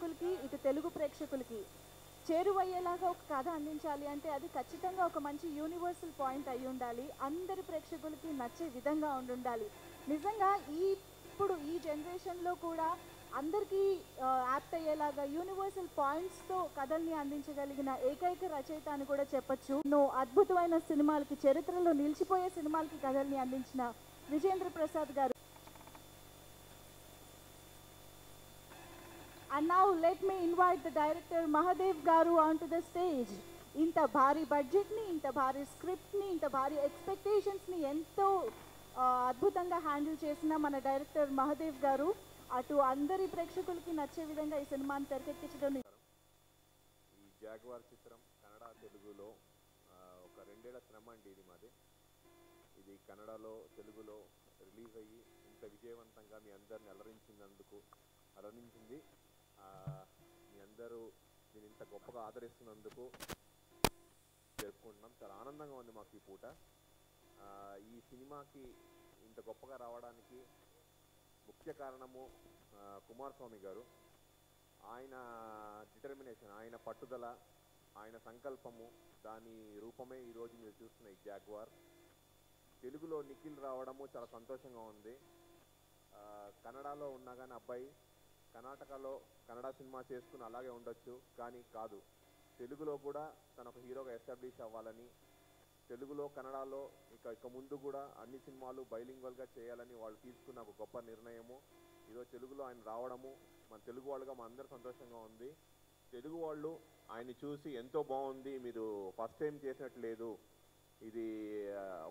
ప్రేక్షకులకి ఇటు తెలుగు ప్రేక్షకులకి చేరువయ్యేలాగా ఒక కథ అందించాలి అంటే అది ఖచ్చితంగా ఒక మంచి యూనివర్సల్ పాయింట్ అయి ఉండాలి. అందరి ప్రేక్షకులకి నచ్చే విధంగా ఉండాలి. నిజంగా ఇప్పుడు ఈ జనరేషన్లో కూడా అందరికీ యాప్ట్ అయ్యేలాగా యూనివర్సల్ పాయింట్స్తో కథల్ని అందించగలిగిన ఏకైక రచయిత అని కూడా చెప్పచ్చు. ఎన్నో అద్భుతమైన సినిమాలకి, చరిత్రలో నిలిచిపోయే సినిమాలకి కథల్ని అందించిన విజేంద్ర ప్రసాద్ గారు. And now let me invite the director Mahadev Garu onto the stage. Inta bhari budget ni, inta bhari script ni, inta bhari expectations ni ento adbhutanga handle chesina mana director Mahadev Garu atu andari ప్రేక్షకులకి నచ్చే విధంగా ఈ సినిమాని తెరకెక్కించడం. ఈ jaguar చిత్రం కన్నడ తెలుగులో ఒక 2 ఏళ్ల శ్రమ అండి ఇది మాది. ఇది కన్నడలో తెలుగులో రిలీజ్ అయ్యి ఇంత విజయవంతంగా మీ అందరిని అలరించింది. మీ అందరూ దీన్ని ఇంత గొప్పగా ఆదరిస్తున్నందుకు జరుపుకుంటున్నాం. చాలా ఆనందంగా ఉంది మాకు ఈ పూట. ఈ సినిమాకి ఇంత గొప్పగా రావడానికి ముఖ్య కారణము కుమారస్వామి గారు. ఆయన డిటర్మినేషన్, ఆయన పట్టుదల, ఆయన సంకల్పము, దాని రూపమే ఈరోజు మీరు చూస్తున్న ఈ జాగ్వార్. తెలుగులో నిఖిల్ రావడము చాలా సంతోషంగా ఉంది. కన్నడలో ఉన్నా కానీ అబ్బాయి కర్ణాటకలో కన్నడ సినిమా చేసుకుని అలాగే ఉండొచ్చు, కానీ కాదు, తెలుగులో కూడా తన ఒక హీరోగా ఎస్టాబ్లిష్ అవ్వాలని, తెలుగులో కన్నడలో ఇక ముందు కూడా అన్ని సినిమాలు బైలింగ్వల్గా చేయాలని వాళ్ళు తీసుకున్న ఒక గొప్ప నిర్ణయము. ఈరోజు తెలుగులో ఆయన రావడము మన తెలుగు వాళ్ళుగా మా అందరూ సంతోషంగా ఉంది. తెలుగు వాళ్ళు ఆయన్ని చూసి ఎంతో బాగుంది, మీరు ఫస్ట్ టైం చేసినట్టు లేదు, ఇది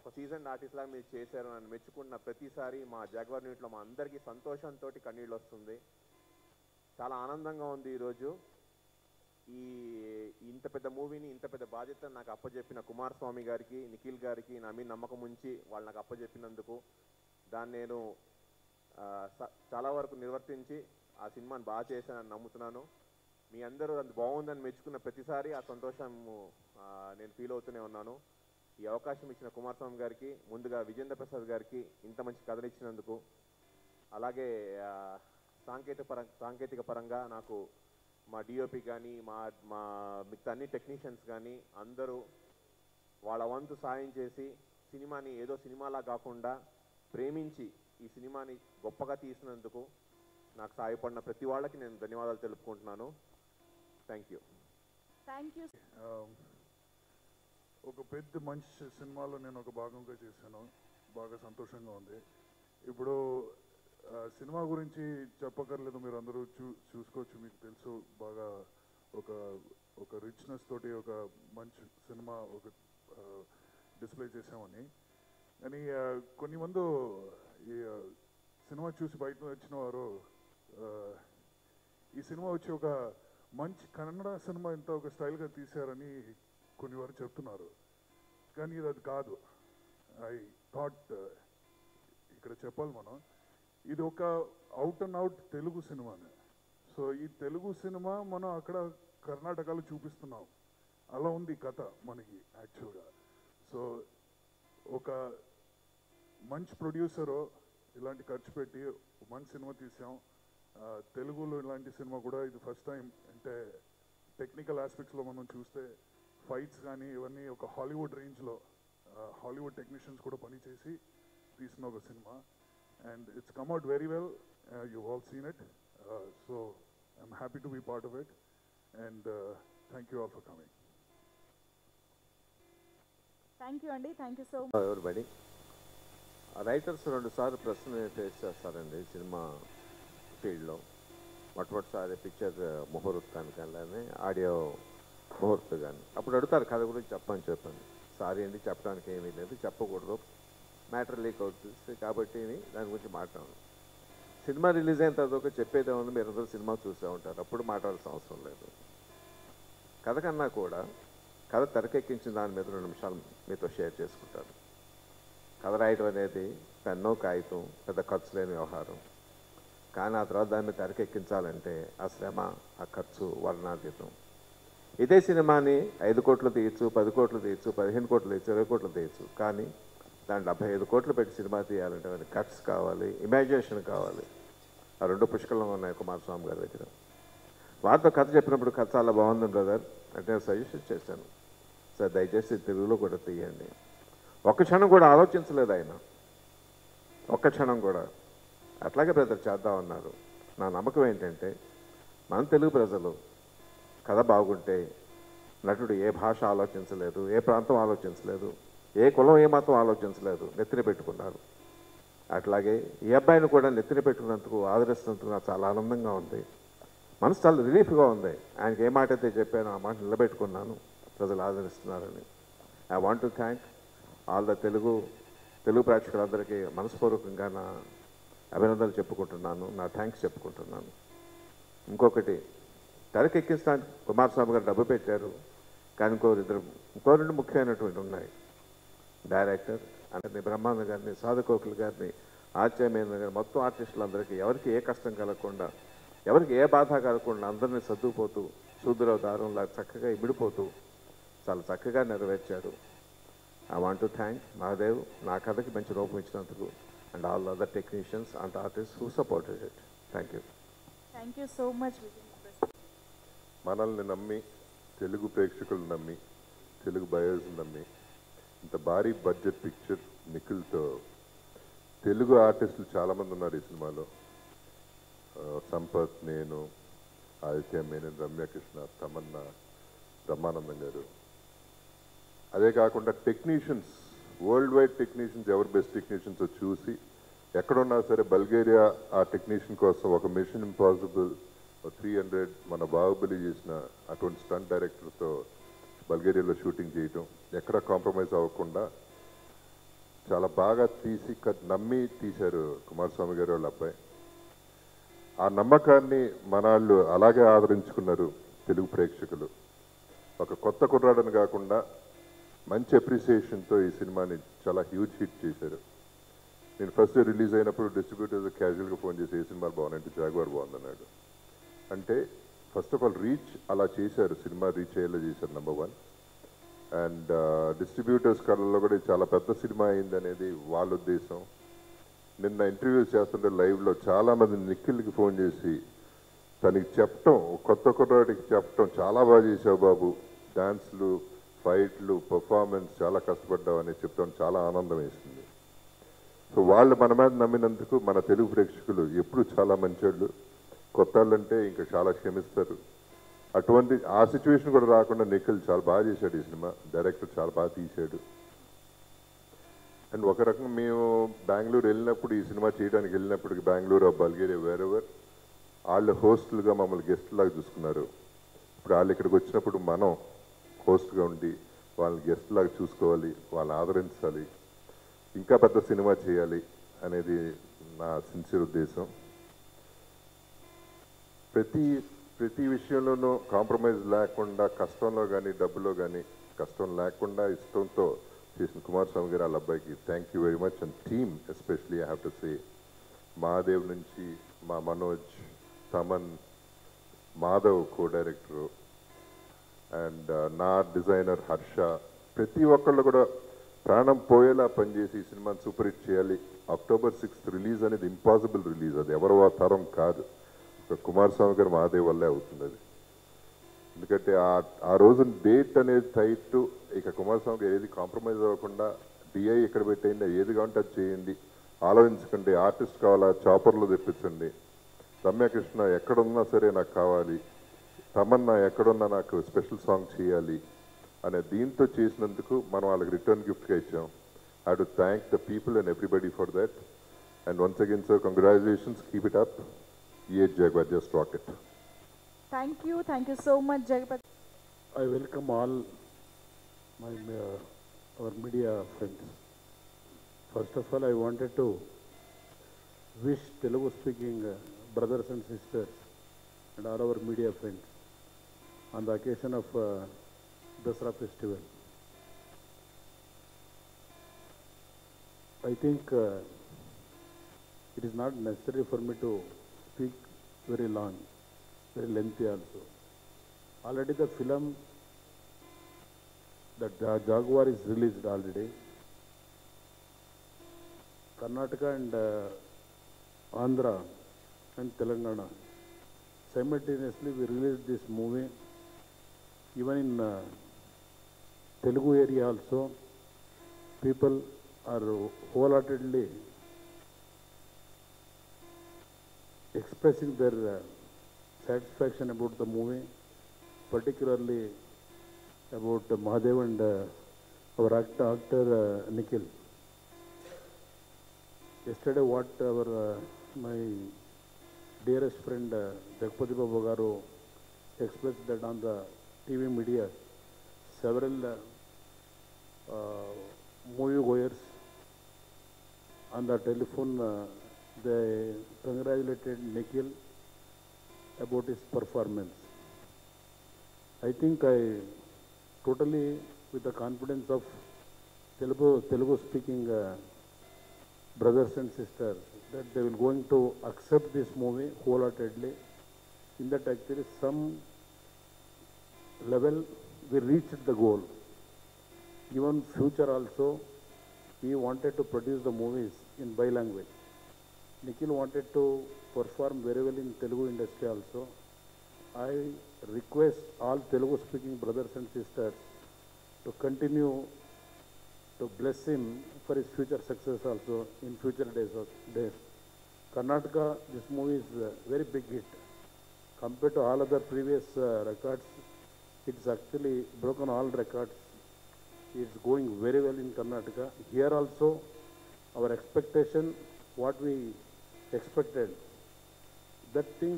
ఒక సీజన్ ఆర్టిస్ట్ లాగా మీరు చేశారు అని మెచ్చుకున్న ప్రతిసారి మా జాగ్వార్ యూనిట్లో మా అందరికీ సంతోషంతో కన్నీళ్ళు వస్తుంది. చాలా ఆనందంగా ఉంది ఈరోజు. ఇంత పెద్ద మూవీని, ఇంత పెద్ద బాధ్యత నాకు అప్పచెప్పిన కుమారస్వామి గారికి, నిఖిల్ గారికి నా మీద నమ్మకం ఉంచి వాళ్ళు నాకు అప్పచెప్పినందుకు దాన్ని నేను చాలా వరకు నిర్వర్తించి ఆ సినిమాని బాగా చేశానని నమ్ముతున్నాను. మీ అందరూ అది బాగుందని మెచ్చుకున్న ప్రతిసారి ఆ సంతోషం నేను ఫీల్ అవుతూనే ఉన్నాను. ఈ అవకాశం ఇచ్చిన కుమారస్వామి గారికి, ముందుగా విజేంద్ర ప్రసాద్ గారికి ఇంత మంచి కథలు ఇచ్చినందుకు, అలాగే సాంకేతిక పరంగా నాకు మా డిఓపి కానీ మా మిగతా అన్ని టెక్నీషియన్స్ కానీ అందరూ వాళ్ళ వంతు సాయం చేసి సినిమాని ఏదో సినిమాలా కాకుండా ప్రేమించి ఈ సినిమాని గొప్పగా తీసినందుకు నాకు సాయపడిన ప్రతి వాళ్ళకి నేను ధన్యవాదాలు తెలుపుకుంటున్నాను. Thank you. ఒక పెద్ద మంచి సినిమాలో నేను ఒక భాగంగా చేశాను. బాగా సంతోషంగా ఉంది. ఇప్పుడు సినిమా గురించి చెప్పకర్లేదు, మీరు అందరూ చూసుకోవచ్చు, మీకు తెలుసు. బాగా ఒక రిచ్నెస్ తోటి ఒక మంచి సినిమా ఒక డిస్ప్లే చేసామని. కానీ కొన్ని మంది ఈ సినిమా చూసి బయట వచ్చిన వారు ఈ సినిమా వచ్చి ఒక మంచి కన్నడ సినిమా ఇంత ఒక స్టైల్గా తీశారని కొన్ని వారు చెప్తున్నారు. కానీ అది కాదు. ఐ థాట్ ఇక్కడ చెప్పాలి, మనం ఇది ఒక అవుట్ అండ్ అవుట్ తెలుగు సినిమానే. సో ఈ తెలుగు సినిమా మనం అక్కడ కర్ణాటకలో చూపిస్తున్నాం. అలా ఉంది కథ మనకి యాక్చువల్గా. సో ఒక మంచి ప్రొడ్యూసరు ఇలాంటి ఖర్చు పెట్టి మంచి సినిమా తీసాం. తెలుగులో ఇలాంటి సినిమా కూడా ఇది ఫస్ట్ టైం. అంటే టెక్నికల్ ఆస్పెక్ట్స్లో మనం చూస్తే ఫైట్స్ కానీ ఇవన్నీ ఒక హాలీవుడ్ రేంజ్లో హాలీవుడ్ టెక్నీషియన్స్ కూడా పనిచేసి తీసిన ఒక cinema. And it's come out very well. You've all seen it. So I'm happy to be part of it. And thank you all for coming. Thank you, Andy. Thank you so much. Everybody. Writers 2 సార్లు ప్రశ్న face చేస్తారండి cinema ఫీల్డ్లో. మొట్టమొదటిసారి picture muhurat కానీ audio muhurat కానీ అప్పుడు అడుగుతారు కథ గురించి చెప్పని చెప్పండి. సారీ అండి, చెప్పడానికి ఏమీ లేదు, చెప్పకూడదు, మ్యాటర్ లీక్ అవుతుంది కాబట్టి దాని గురించి మాట్లాడను. సినిమా రిలీజ్ అయిన తర్వాత చెప్పేదే ఉంది, మీరు అందరూ సినిమా చూసే ఉంటారు, అప్పుడు మాట్లాడాల్సిన అవసరం లేదు. కథ కన్నా కూడా కథ తెరకెక్కించిన దాని మీద 2 నిమిషాలు మీతో షేర్ చేసుకుంటారు. కథ రాయటం అనేది పెన్నో కాగితం పెద్ద ఖర్చు లేని వ్యవహారం. కానీ ఆ తర్వాత దాన్ని తెరకెక్కించాలంటే ఆ శ్రమ, ఆ ఖర్చు వర్ణాతీతం. ఇదే సినిమాని 5 కోట్లు తీయచ్చు, 10 కోట్లు తీయచ్చు, 15 కోట్లు తీయచ్చు, 20 కోట్లు తీయచ్చు. కానీ దాంట్లో 75 కోట్లు పెట్టి సినిమా తీయాలంటే మనకి కట్స్ కావాలి, ఇమాజినేషన్ కావాలి. ఆ 2 పుష్కలంగా ఉన్నాయి కుమారస్వామి గారి దగ్గర. వారితో కథ చెప్పినప్పుడు కథ చాలా బాగుంది బ్రదర్ అంటే నేను సజెషన్ చేశాను, సార్ దయచేసి తెలుగులో కూడా తీయండి. ఒక్క క్షణం కూడా ఆలోచించలేదు ఆయన, ఒక్క క్షణం కూడా. అట్లాగే బ్రదర్ చేద్దామన్నారు. నా నమ్మకం ఏంటంటే మన తెలుగు ప్రజలు కథ బాగుంటే నటుడు ఏ భాష ఆలోచించలేదు, ఏ ప్రాంతం ఆలోచించలేదు, ఏ కులం ఏ మతం ఆలోచించలేదు, నెత్తిన పెట్టుకున్నారు. అట్లాగే ఈ అబ్బాయిని కూడా నెత్తిన పెట్టుకున్నందుకు ఆదరిస్తున్నందుకు నాకు చాలా ఆనందంగా ఉంది, మనసు చాలా రిలీఫ్గా ఉంది. ఆయనకి ఏ మాట అయితే చెప్పానో ఆ మాట నిలబెట్టుకున్నాను, ప్రజలు ఆదరిస్తున్నారని. I want to thank all the Telugu ప్రేక్షకులందరికీ మనస్పూర్వకంగా నా అభినందనలు చెప్పుకుంటున్నాను, నా థ్యాంక్స్ చెప్పుకుంటున్నాను. ఇంకొకటి, తెరకెక్కిస్తానికి కుమారస్వామి గారు డబ్బు పెట్టారు, కానీ ఇంకో రెండు ముఖ్యమైనటువంటి ఉన్నాయి. డైరెక్టర్ అంటే బ్రహ్మానంద గారిని, సాధుకోకిల్ గారిని, ఆచార్యమేంద్ర గారిని, మొత్తం ఆర్టిస్టులందరికీ ఎవరికి ఏ కష్టం కలగకుండా, ఎవరికి ఏ బాధ కలగకుండా అందరినీ సర్దుకుపోతూ శూద్ర దారంలా చక్కగా ఇమిడిపోతూ చాలా చక్కగా నెరవేర్చారు. I want to thank Mahadev నా కథకి మంచి రూపం ఇచ్చినందుకు, and all other technicians and artist who supported it. Thank you. Thank you so much. మనల్ని నమ్మి, తెలుగు ప్రేక్షకులు నమ్మి, తెలుగు బయర్స్ నమ్మి ఇంత భారీ బడ్జెట్ పిక్చర్ నిఖిల్తో తెలుగు ఆర్టిస్టులు చాలామంది ఉన్నారు ఈ సినిమాలో. సంపత్, నేను, ఆదిత్య మేనన్, రమ్యకృష్ణ, తమన్నా, బ్రహ్మానందం గారు. అదే కాకుండా టెక్నీషియన్స్, వరల్డ్ వైడ్ టెక్నీషియన్స్, ఎవరు బెస్ట్ టెక్నీషియన్స్ చూసి ఎక్కడున్నా సరే బల్గేరియా ఆ టెక్నీషియన్ కోసం ఒక మిషన్ ఇంపాసిబుల్ 300 మన బాహుబలి చేసిన అటువంటి స్టంట్ డైరెక్టర్తో బల్గేరియాలో షూటింగ్ చేయటం, ఎక్కడ కాంప్రమైజ్ అవ్వకుండా చాలా బాగా తీసి నమ్మి తీశారు కుమారస్వామి గారు వాళ్ళ అబ్బాయి. ఆ నమ్మకాన్ని మన వాళ్ళు అలాగే ఆదరించుకున్నారు తెలుగు ప్రేక్షకులు. ఒక కొత్త కుర్రాడని కాకుండా మంచి అప్రిసియేషన్తో ఈ సినిమాని చాలా హ్యూజ్ హిట్ చేశారు. నేను ఫస్ట్ రిలీజ్ అయినప్పుడు డిస్ట్రిబ్యూటర్స్ క్యాజువల్గా ఫోన్ చేసి ఏ సినిమాలు బాగున్నాయంటే జాగ్వార్ బాగుందన్నాడు. అంటే ఫస్ట్ ఆఫ్ ఆల్ రీచ్ అలా చేశారు, సినిమా రీచ్ అయ్యేలా చేశారు నెంబర్ 1. అండ్ డిస్ట్రిబ్యూటర్స్ కళ్ళల్లో కూడా చాలా పెద్ద సినిమా అయింది అనేది వాళ్ళ ఉద్దేశం. నిన్న ఇంటర్వ్యూస్ చేస్తుంటే లైవ్లో చాలామంది నిఖిల్కి ఫోన్ చేసి తనకి చెప్పటం, కొత్త కుర్రాడికి చెప్పటం, చాలా బాగా చేసావు బాబు, డాన్స్లు, ఫైట్లు, పర్ఫార్మెన్స్ చాలా కష్టపడ్డావు అని చెప్తాం, చాలా ఆనందం వేసింది. సో వాళ్ళు మన మీద నమ్మినందుకు మన తెలుగు ప్రేక్షకులు ఎప్పుడు చాలా మంచోళ్ళు, కొత్త వాళ్ళంటే ఇంకా చాలా క్షమిస్తారు. అటువంటి ఆ సిచ్యువేషన్ కూడా రాకుండా నిఖిల్ చాలా బాగా చేశాడు ఈ సినిమా, డైరెక్టర్ చాలా బాగా తీశాడు. అండ్ ఒక రకంగా మేము బెంగళూరు వెళ్ళినప్పుడు, ఈ సినిమా చేయడానికి వెళ్ళినప్పటికి బెంగళూరు, బల్గేరియా, వేరెవర్ వాళ్ళు హోస్టులుగా మమ్మల్ని గెస్ట్ లాగా చూసుకున్నారు. ఇప్పుడు వాళ్ళు ఇక్కడికి వచ్చినప్పుడు మనం హోస్ట్గా ఉండి వాళ్ళని గెస్ట్ లాగా చూసుకోవాలి, వాళ్ళని ఆదరించాలి, ఇంకా పెద్ద సినిమా చేయాలి అనేది నా సిన్సియర్ ఉద్దేశం. ప్రతి విషయంలోనూ కాంప్రమైజ్ లేకుండా, కష్టంలో కానీ డబ్బులో కానీ కష్టం లేకుండా ఇష్టంతో చేసిన కుమారస్వామి గారు వాళ్ళ అబ్బాయికి thank you very much. And team especially I have to say, Mahadev నుంచి మా మనోజ్, తమన్, మాధవ్ కో డైరెక్టరు, అండ్ నా డిజైనర్ హర్ష, ప్రతి ఒక్కళ్ళు కూడా ప్రాణం పోయేలా పనిచేసి ఈ సినిమాని సూపర్ హిట్ చేయాలి. October 6th రిలీజ్ అనేది ఇంపాసిబుల్ రిలీజ్, అది ఎవరో తరం కాదు, కుమారస్వామి గారు మహాదేవ్ వల్లే అవుతుంది అది. ఎందుకంటే ఆ రోజు డేట్ అనేది టైట్, ఇక కుమారస్వామి గారు ఏది కాంప్రమైజ్ అవ్వకుండా డిఐ ఇక్కడ పెట్టేయండి, ఏది కావాలంటే అది చేయండి, ఆలోచించకండి, ఆర్టిస్ట్ కావాలా చాపర్లో తెప్పించండి, రమ్యకృష్ణ ఎక్కడున్నా సరే నాకు కావాలి, తమన్నా ఎక్కడున్నా నాకు స్పెషల్ సాంగ్ చేయాలి అనే దీంతో చేసినందుకు మనం వాళ్ళకి రిటర్న్ గిఫ్ట్గా ఇచ్చాం. I have to thank the people and everybody for that. And once again, sir, congratulations, keep it up. Yeah, Jaguar, just rock it. Thank you so much, Jagapat. I welcome all my our media friends. First of all, I wanted to wish Telugu speaking brothers and sisters and all our media friends on the occasion of Dasara festival. I think it is not necessary for me to speak very long, very lengthy also. Already the film, that Jaguar is released already. Karnataka and Andhra and Telangana simultaneously we released this movie even in Telugu area also. People are wholeheartedly expressing their satisfaction about the movie, particularly about Mahadev and our actor Nikhil. Yesterday, what my dearest friend Jagpati Babu Garu expressed that on the TV media, several movie goers on the telephone, they congratulated Nikhil about his performance. I think I totally, with the confidence of Telugu speaking brothers and sisters, that they will going to accept this movie wholeheartedly. In that actually some level we reached the goal. Even future also, we wanted to produce the movies in bilanguage. Nikhil wanted to perform very well in Telugu industry also. I request all Telugu speaking brothers and sisters to continue to bless him for his future success also in future days. Karnataka, this movie is a very big hit. Compared to all other previous records, it's actually broken all records. It's going very well in Karnataka. Here also, our expectation, what we expected, that thing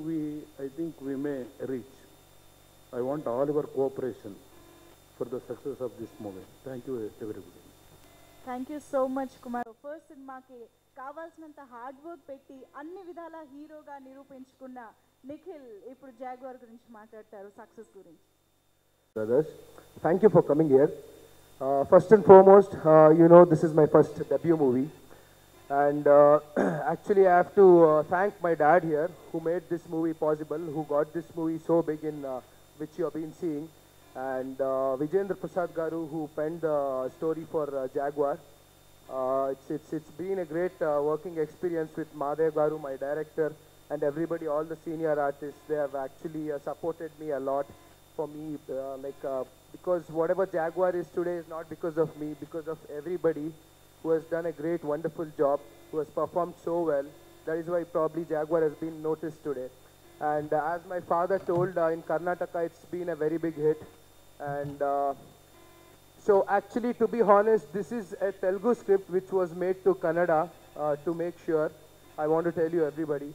I think we may reach. I want all your cooperation for the success of this movie. Thank you everybody. Thank you so much Kumar. First సినిమాకి కావాల్సినంత hard work పెట్టి అన్ని విధాల హీరోగా నిరూపించుకున్న నిఖిల్ ఇప్పుడు jaguar గురించి మాట్లాడతారు, success గురించి. Brothers, thank you for coming here. First and foremost, this is my first debut movie, and actually I have to thank my dad here who made this movie possible, who got this movie so big in which you have been seeing, and Vijayendra Prasad Garu who penned the story for Jaguar. It's been a great working experience with Mahadev Garu, my director, and everybody, all the senior artists. They have actually supported me a lot. For me, because whatever Jaguar is today is not because of me, because of everybody who has done a great, wonderful job, who has performed so well. That is why probably Jaguar has been noticed today. And as my father told, in Karnataka, it's been a very big hit. And so actually, to be honest, this is a Telugu script which was made to Kannada to make sure. I want to tell you, everybody.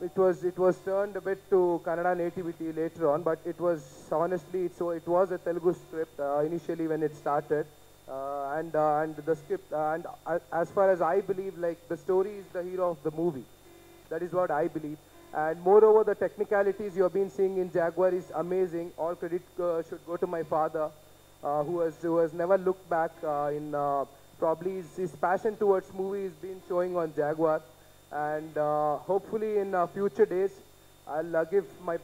It was turned a bit to Kannada nativity later on, but it was honestly, it was a Telugu script initially when it started, and the script, and as far as I believe, like the story is the hero of the movie. That is what I believe. And moreover, the technicalities you have been seeing in Jaguar is amazing. All credit should go to my father, who has never looked back in probably his passion towards movie is been showing on Jaguar. And hopefully in future days, I'll give my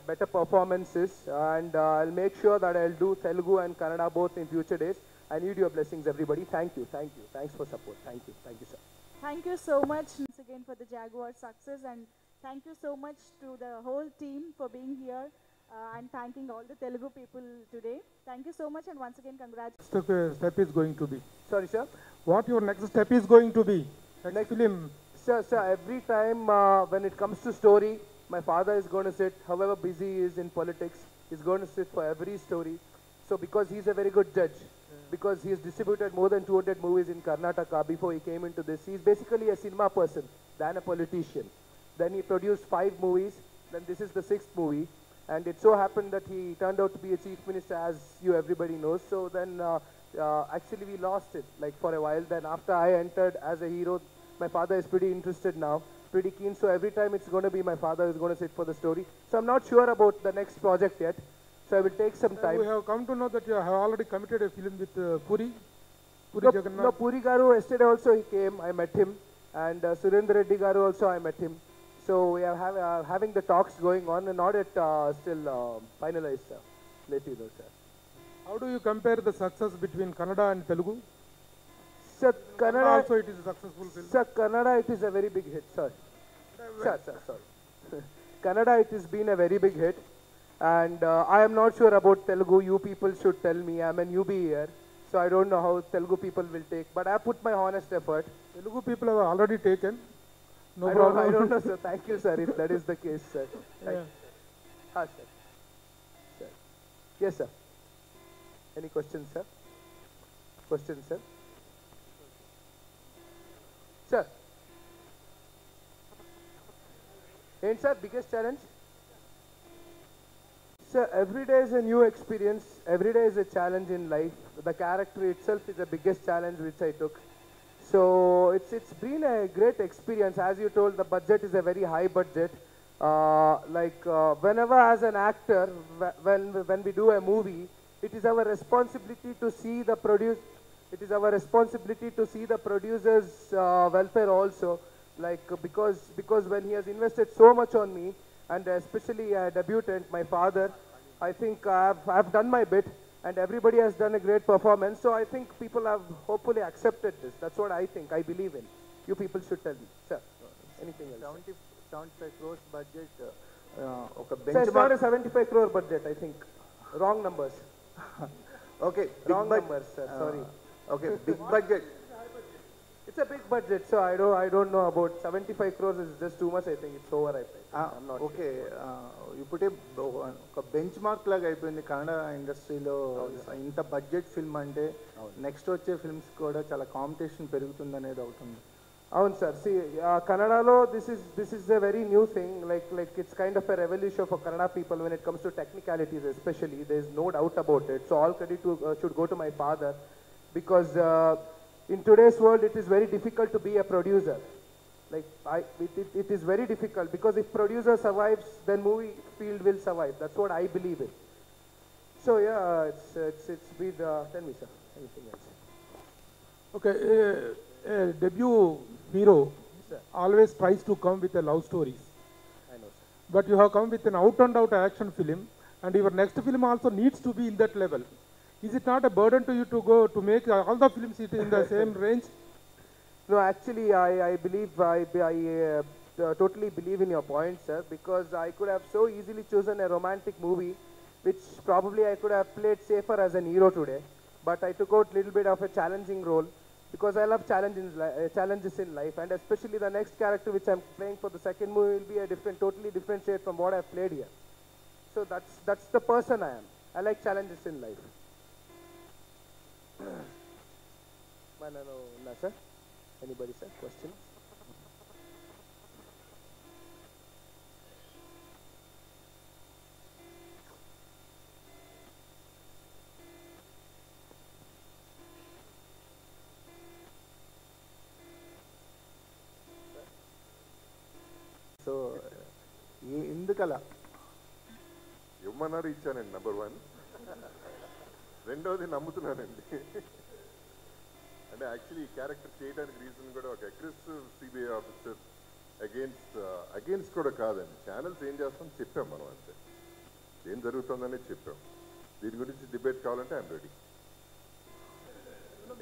better performances, and I'll make sure that I'll do Telugu and Kannada both in future days. I need your blessings, everybody. Thank you. Thanks for support. Thank you, sir. Thank you so much once again for the Jaguar success, and thank you so much to the whole team for being here and thanking all the Telugu people today. Thank you so much, and once again congratulations. Step is going to be? Sorry, sir. What your next step is going to be? Next film? Sir, every time when it comes to story, my father is going to sit, however busy he is in politics, he's going to sit for every story. So because he's a very good judge, because he's distributed more than 200 movies in Karnataka before he came into this, he's basically a cinema person than a politician. Then he produced 5 movies, then this is the 6th movie, and it so happened that he turned out to be a chief minister, as you everybody knows. So then actually we lost it like for a while. Then after I entered as a hero, my father is pretty interested now, pretty keen. So every time it's going to be my father is going to sit for the story. So I'm not sure about the next project yet. So I will take some time. We have come to know that you have already committed a film with Puri Jagannath. No, Puri Garu, yesterday also he came, I met him. And Surendra Reddy Garu also I met him. So we are having the talks going on, and not yet still finalized, sir. Let you know, sir. How do you compare the success between Kannada and Telugu? Sir, Kannada also it is a successful film. Sir, Kannada it is a very big hit, sir. Sorry. Kannada it has been a very big hit. And I am not sure about Telugu. You people should tell me. I'm a newbie here. So I don't know how Telugu people will take. But I put my honest effort. Telugu people have already taken. No I problem. don't know, sir. Thank you, sir, if that is the case, sir. Thank you, sir. Ah, sir. Sir. Yes, sir. Any questions, sir? Questions, sir? Sir. And sir, biggest challenge? Sir, every day is a new experience. Every day is a challenge in life. The character itself is the biggest challenge which I took. So it's been a great experience. As you told, the budget is a very high budget. Whenever as an actor, when we do a movie, it is our responsibility to see the It is our responsibility to see the producer's welfare also. Because when he has invested so much on me, and especially a debutant, my father, I think I've done my bit, and everybody has done a great performance. So I think people have hopefully accepted this. That's what I think. I believe in. You people should tell me, sir. Anything else? 75 crores budget. Sir, it's not a 75 crore budget. I think wrong numbers. Okay, Wrong numbers, sir. Sorry. Okay, big budget. It's a big budget, so I don't know about 75 crores is just too much. I think it's overhyped. I'm not okay ఇప్పుడే ఒక bench mark లాగా అయిపోయింది కన్నడ ఇండస్ట్రీలో. ఇంత budget film అంటే next వచ్చే films కూడా చాలా కాంపిటీషన్ పెరుగుతుంది అనేది అవుతుంది. అవును sir. See, Kannadalo, this is a very new thing. Like it's kind of a revolution for Kannada people when it comes to technicalities, especially. There is no doubt about it. So all credit should go to my father, because in today's world it is very difficult to be a producer. It is very difficult, because if producer survives, then movie field will survive. That's what I believe in. So yeah, it's been. Tell me, sir. Anything else? Okay, a debut hero Sir. always tries to come with a love stories. I know, sir. But you have come with an out and out action film, and your next film also needs to be in that level. Is it not a burden to you to go to make all the films in the same range? No, actually, I believe, I totally believe in your point, sir, because I could have so easily chosen a romantic movie, which probably I could have played safer as an hero today, but I took out a little bit of a challenging role, because I love challenges in life, and especially the next character which I'm playing for the second movie will be a totally different shade from what I've played here. So that's the person I am. I like challenges in life. Sir? Anybody, sir? Questions? So ఎందుకలా ఇవ్వమన్నారు, ఇచ్చానండి. Number 1. రెండోది నమ్ముతున్నానండి. అంటే actually ఈ character చేయడానికి reason కూడా ఒక aggressive CBI officer against కూడా కాదండి. ఛానల్స్ ఏం చేస్తాం చెప్పాం మనం, అంతే. ఏం జరుగుతుందనే చెప్పాం. దీని గురించి డిబేట్ కావాలంటే ఐఎమ్ రెడీ.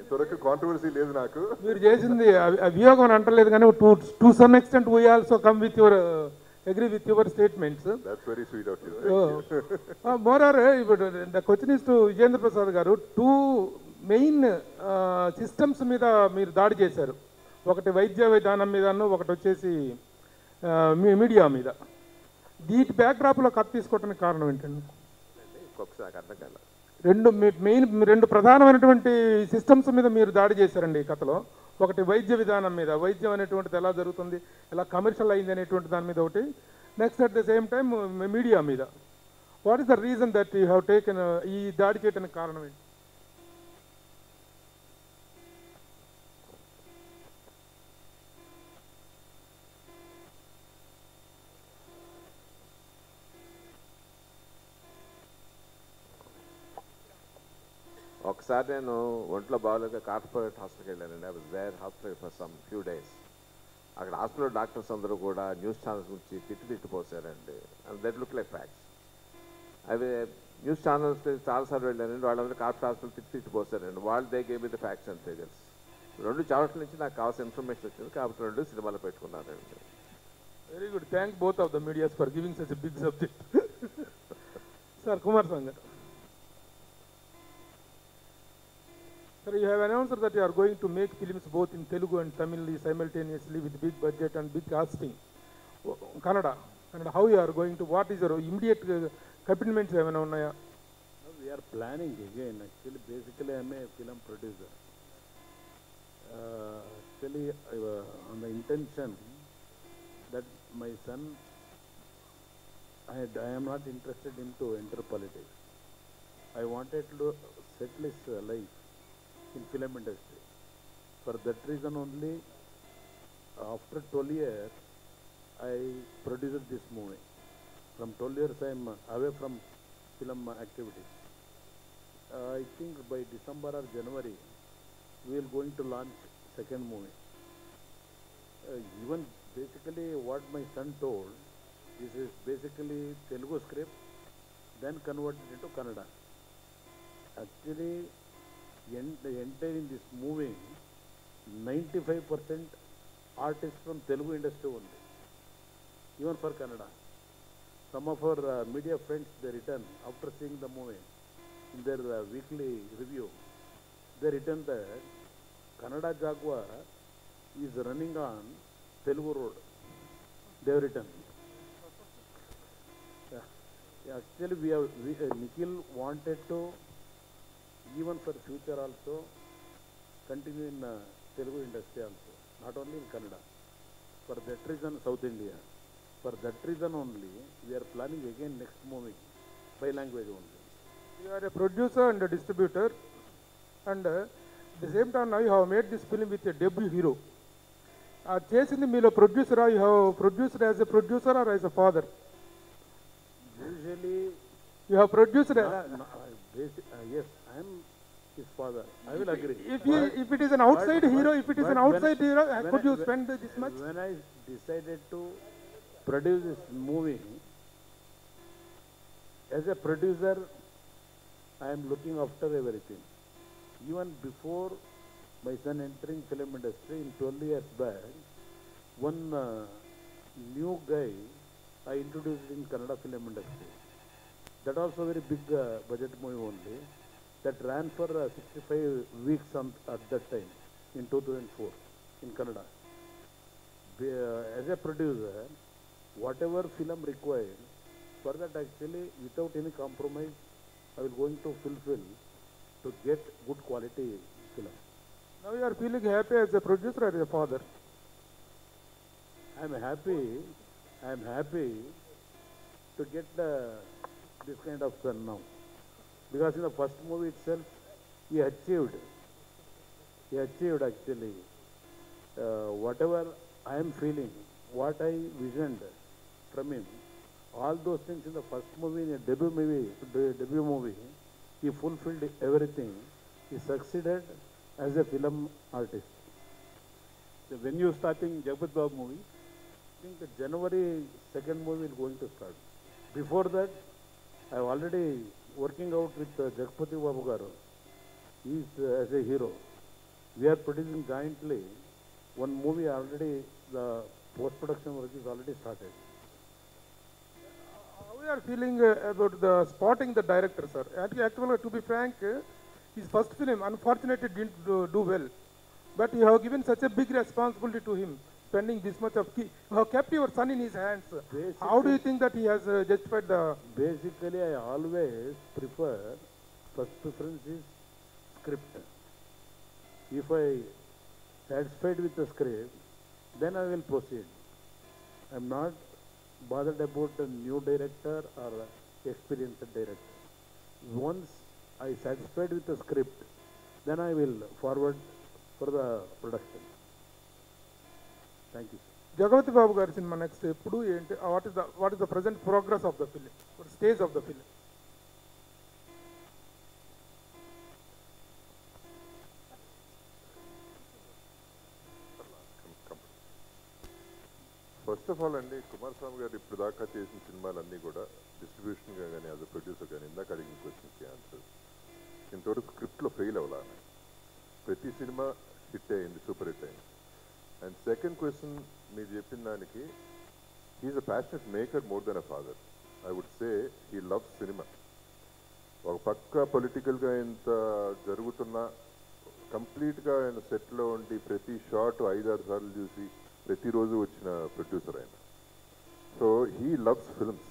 ఇంతవరకు కాంట్రవర్సీ లేదు నాకు. మీరు చేసింది అభియోగం అని అంటలేదు, కానీ to some extent we also come with your agree with your statements. That's very sweet of you. Moreover, the question is to Vijayendra Prasad garu, two main systems మీద మీరు దాడి చేశారు. ఒకటి వైద్య విధానం మీదను, ఒకటి వచ్చేసి మీడియా మీద. దీని బ్యాక్డ్రాప్లో కట్ తీసుకోవడానికి కారణం ఏంటండి? రెండు ప్రధానమైనటువంటి సిస్టమ్స్ మీద మీరు దాడి చేశారండి ఈ కథలో. ఒకటి వైద్య విధానం మీద, వైద్యం అనేటువంటిది ఎలా జరుగుతుంది, ఎలా కమర్షియల్ అయింది అనేటువంటి దాని మీద ఒకటి. Next at the same time media మీద. What is the reason that you have taken ఈ దాడి చేయడానికి కారణం ఏంటి? ఒకసారి నేను ఒంట్లో బాగాలేక కార్పొరేట్ హాస్పిటల్కి వెళ్ళానండి. I was there hospital for some few days. అక్కడ హాస్పిటల్ డాక్టర్స్ అందరూ కూడా న్యూస్ ఛానల్స్ గురించి తిట్టిపోసారండి. And that look like facts. అవి న్యూస్ ఛానల్స్కి చాలాసార్లు వెళ్ళానండి. వాళ్ళందరూ కార్పొరేట్ హాస్పిటల్ తిట్టిపోసారండి. వాళ్ళు they gave me the facts and figures. 2 channels నుంచి నాకు కావాల్సిన ఇన్ఫర్మేషన్ వచ్చింది, కాబట్టి 2 సినిమాలు పెట్టుకున్నారండి. Very good. Thank both of the medias for giving such a big subject. Sir, Kumar Sangar. Sir, you have announced that you are going to make films both in Telugu and Tamil simultaneously with big budget and big casting. Kannada. How you are going to, what is your immediate commitments? We are planning again. Actually, basically, I am a film producer. Actually, on the intention that my son, I am not interested into enter politics. I wanted to settle his life in film industry. For that reason only, after 12 years, I produced this movie. From 12 years, I am away from film activities. I think by December or January, we are going to launch second movie. Even basically what my son told, this is basically Telugu script, then converted into Kannada. Actually, the entire in this movie, 95% artists from Telugu industry only, even for Kannada. Some of our media friends, they written after seeing the movie, in their weekly review, they written that Kannada Jaguar is running on Telugu road. They have written. Yeah, actually, Nikhil wanted to, even for future also, continue in Telugu industry also, not only in Kannada. For that reason, South India. For that reason only, we are planning again next movie, by language only. You are a producer and a distributor, and at the same time now you have made this film with a debut hero. Chasing the producer, you have produced as a producer or as a father? Usually, you have produced. Yes, I am his father. I will agree. If it is an outside hero, could you spend this much? When I decided to produce this movie, as a producer, I am looking after everything. Even before my son entering film industry in 12 years back, one new guy I introduced in Kannada film industry. That also very big budget movie only. That ran for 65 weeks at that time in 2004 in Kannada. As a producer, whatever film required, for that actually without any compromise, I will going to fulfill to get good quality film. Now you are feeling happy as a producer or as a father? I am happy to get this kind of son now. Because in the first movie itself, he achieved actually whatever I am feeling, what I visioned from him. All those things in the first movie, in a debut movie, he fulfilled everything. He succeeded as a film artist. So when you starting Jagpat Babu movie, I think the January second movie is going to start. Before that, I have already working out with Jagpati Babu Garu. He is as a hero. We are producing jointly one movie already. The post-production work is already started. How you are feeling about the spotting the director, sir? Actually, to be frank, his first film unfortunately didn't do well. But you have given such a big responsibility to him, spending this much of key. You have kept your son in his hands. How do you think that he has justified the... Basically, I always prefer, first preference is script. If I satisfied with the script, then I will proceed. I am not bothered about a new director or experienced director. Once I satisfied with the script, then I will forward for the production. Thank you, sir. Jagavati Babu garu cinema next eppudu enti what is the present progress of the film, what stage of the film? First of all అండి, కుమారస్వామి గారు ఇప్పుడు దాకా చేసిన సినిమాలన్నీ కూడా డిస్ట్రిబ్యూషన్గా కానీ as a producer కానీ ఇందాక అడిగిన క్వశ్చన్కి ఆన్సర్. ఇంతవరకు స్క్రిప్ట్లో ఫెయిల్ అవ్వాలని ప్రతి సినిమా హిట్ అయింది, సూపర్ హిట్ అయింది. అండ్ సెకండ్ క్వశ్చన్ మీరు చెప్పిన దానికి he's a passionate maker more than a father. I would say he loves cinema. ఒక పక్క పొలిటికల్గా ఇంత జరుగుతున్నా కంప్లీట్గా ఆయన సెట్లో ఉండి ప్రతి షాట్ 5-6 సార్లు చూసి ప్రతిరోజు వచ్చిన ప్రొడ్యూసర్ ఆయన. So he loves films.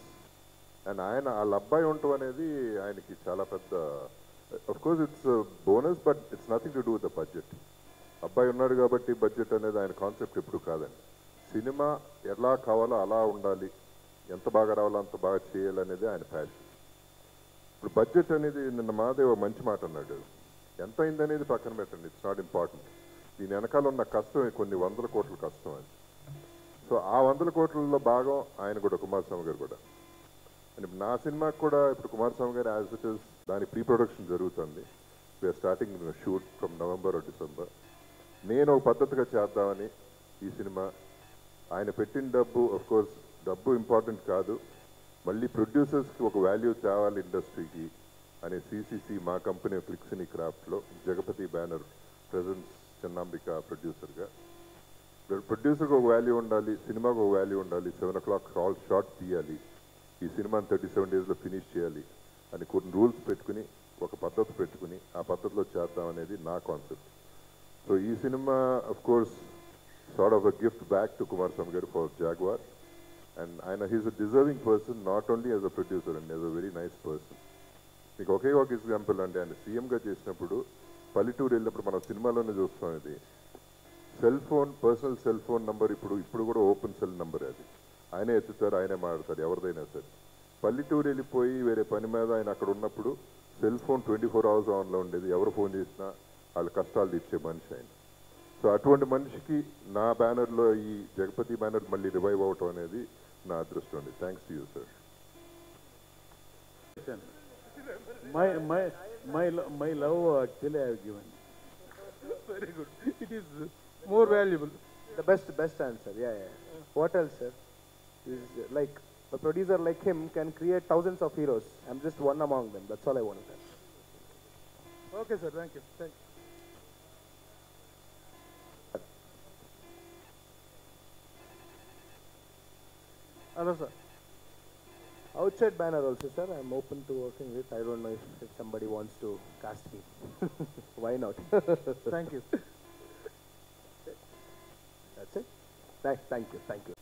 And ఆయన వాళ్ళ అబ్బాయి ఉండటం అనేది ఆయనకి చాలా పెద్ద, of course it's bonus, but it's nothing to do with the budget. అబ్బాయి ఉన్నాడు కాబట్టి బడ్జెట్ అనేది ఆయన కాన్సెప్ట్ ఎప్పుడు కాదండి. సినిమా ఎలా కావాలో అలా ఉండాలి, ఎంత బాగా రావాలో అంత బాగా చేయాలనేది ఆయన ప్యాషన్. ఇప్పుడు బడ్జెట్ అనేది నిన్న మాదేవ్ మంచి మాట అన్నాడు. ఎంత అయిందనేది పక్కన పెట్టండి, ఇట్స్ నాట్ ఇంపార్టెంట్. దీని వెనకాల ఉన్న కష్టం కొన్ని 100 కోట్ల కష్టం అది. సో ఆ 100 కోట్లలో భాగం ఆయన కూడా, కుమారస్వామి గారు కూడా. అండ్ నా సినిమాకి కూడా ఇప్పుడు Kumaraswamy garu as it is దాని ప్రీ ప్రొడక్షన్ జరుగుతుంది. We're starting shoot from November or December. నేను ఒక పద్ధతిగా చేద్దామని ఈ సినిమా, ఆయన పెట్టిన డబ్బు, ఆఫ్ కోర్స్ డబ్బు ఇంపార్టెంట్ కాదు, మళ్ళీ ప్రొడ్యూసర్స్కి ఒక వాల్యూ తేవాలి ఇండస్ట్రీకి అనే సిసిసి మా కంపెనీ ఫ్లిక్సినీ క్రాఫ్ట్లో జగపతి బ్యానర్ ప్రెజెన్స్ చిన్నాంబిక ప్రొడ్యూసర్గా. ప్రొడ్యూసర్కి ఒక వాల్యూ ఉండాలి, సినిమాకి ఒక వాల్యూ ఉండాలి. 7 o'clock ఆల్ షాట్ తీయాలి, ఈ సినిమాని 37 daysలో ఫినిష్ చేయాలి అని కొన్ని రూల్స్ పెట్టుకుని, ఒక పద్ధతి పెట్టుకుని ఆ పద్ధతిలో చేద్దాం అనేది నా కాన్సెప్ట్. సో ఈ cinema of course sort of a gift back to Kumaraswamy గారు ఫర్ జాగ్వార్. అండ్ ఆయన he's a deserving person, not only as a producer and as a very nice person. మీకు ఒకే ఒక ఎగ్జాంపుల్ అండి, ఆయన సీఎంగా చేసినప్పుడు పల్లెటూరు వెళ్ళినప్పుడు మనం సినిమాలోనే చూస్తాం, ఇది cell phone, personal cell phone number ఇప్పుడు కూడా ఓపెన్ సెల్ నెంబర్ అది. ఆయనే ఎత్తుతారు, ఆయనే మాట్లాడతారు ఎవరిదైనా సరే. పల్లెటూరు వెళ్ళిపోయి వేరే పని మీద ఆయన అక్కడ ఉన్నప్పుడు సెల్ ఫోన్ 24 hours ఆన్లో ఉండేది, ఎవరు ఫోన్ చేసినా వాళ్ళ కష్టాలు తీర్చే మనిషి ఆయన. సో అటువంటి మనిషికి నా బ్యానర్లో ఈ జగపతి బ్యానర్ మళ్ళీ రివైవ్ అవటం అనేది నా అదృష్టం అండి. Thanks to you sir. My love actually I have given. Very good. It is more valuable. The best answer. Yeah. What else, sir? Is like a producer like him can create thousands of heroes. I'm just one among them. That's all I want to say. Okay, sir. Thank you. Thank you. Hello, sir. Outside banner also, sir. I'm open to working with. I don't know if somebody wants to cast me. Why not? Thank you. That's it. Thank you.